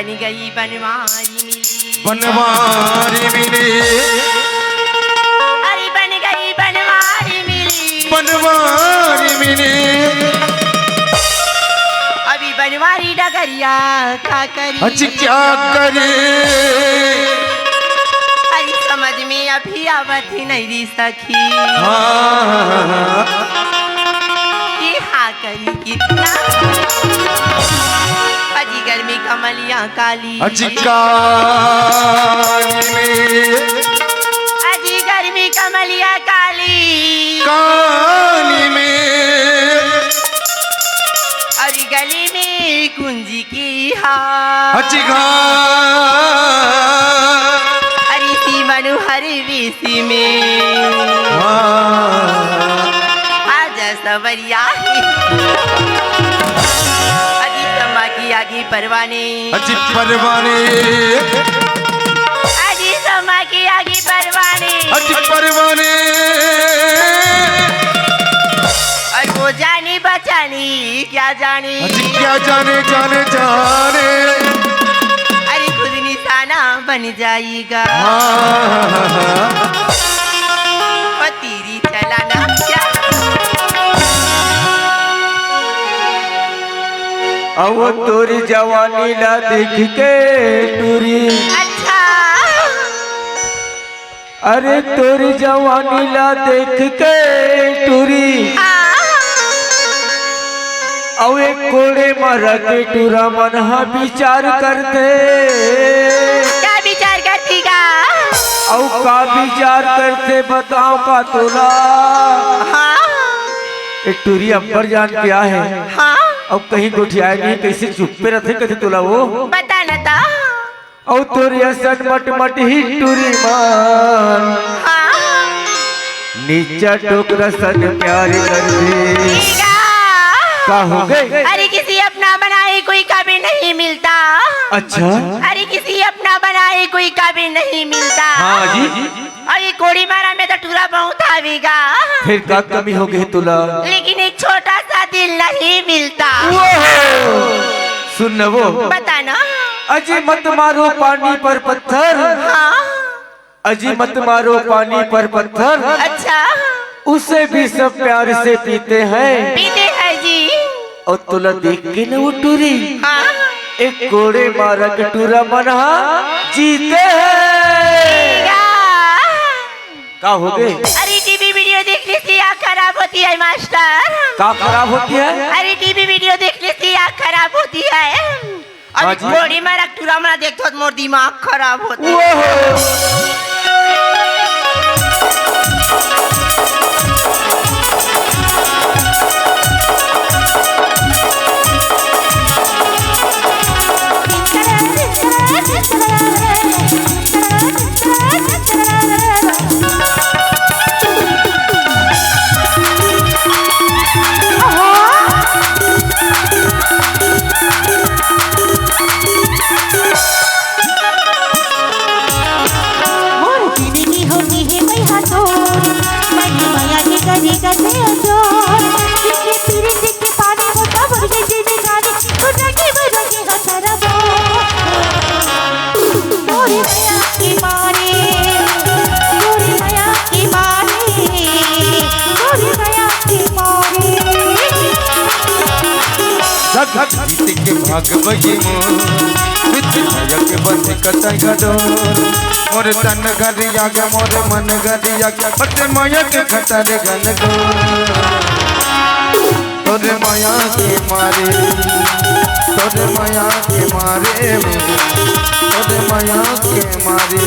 बन गई बनवारी मिली, बनवारी मिली, अरे बन गई बनवारी मिली, बनवारी मिली। अभी बनवारी डगरिया का करी, अच्छी क्या करे, अरे समझ में अभी आवत नहीं री सखी। हाँ कि हाँ करी कितना, अजी गर्मी कमलिया काली, अच्छी काली में, अजी गर्मी कमलिया काली, काली में, अरे गली में कुंजी की हार, अच्छी अरे सी मनोहर विसी में आज सवरिया, अजी समा की आगे परवाने, अच्छी परवाने, अजी समा की आगे परवाने, अच्छी परवाने। और वो जाने बचाने क्या जाने, अच्छी क्या जाने जाने जाने, अरे खुद निशाना बन जाएगा, पतीरी चलाना क्या। अब तोरी जवानी ला देख के टूरी, अच्छा अरे तोरी जवानी ला देख के टूरी, अब एक कोड़े मारा के टूरा मन हा विचार करते, क्या विचार करती का, अब का विचार करते बताओ का तोला। हाँ एक टूरी अब्बर जान क्या है, हाँ अब कहीं गोठिया नहीं कैसे चुप पे रहते कहते तोला वो बता न था, और तोरी असन मट मट ही टूरी मान, हाँ नीचा टोकरा सन प्यार कर दे। ठीक है। का हो गए? अरे किसी अपना बनाए कोई कभी नहीं मिलता, अच्छा अरे किसी अपना बनाए कोई कभी नहीं मिलता। हाँ जी, अरे कोड़ी मारा में तो टूरा बहुत आवेगा, फिर का कमी हो गई तुला, लेकिन एक छोटा सा दिल नहीं मिलता। सुन न वो बता ना। अजी मत मारो पानी पर पत्थर, हाँ अजी मत मारो पानी पर पत्थर, अच्छा उसे भी सब प्यार से पीते हैं। पीते हैं जी। और तुला देख के न वो टूरी, हाँ एक कोड़े मारा के टूरा मना जीते हैं। का हो गए? अरे टीवी वीडियो देखने से आँख खराब होती है मास्टर। का खराब होती है? अरे टीवी वीडियो देखने से आँख खराब होती है। अभी कोड़ी मारा टूरा मना देखते हो मोर दिमाग खराब होता है। जीत के भाग बगी मोर के बन कतई गडोर मोर तन गरिया के मोर मन गरिया के बट माया के खतर गन गो तोरे माया के मारे तोरे माया के मारे तोरे माया के मारे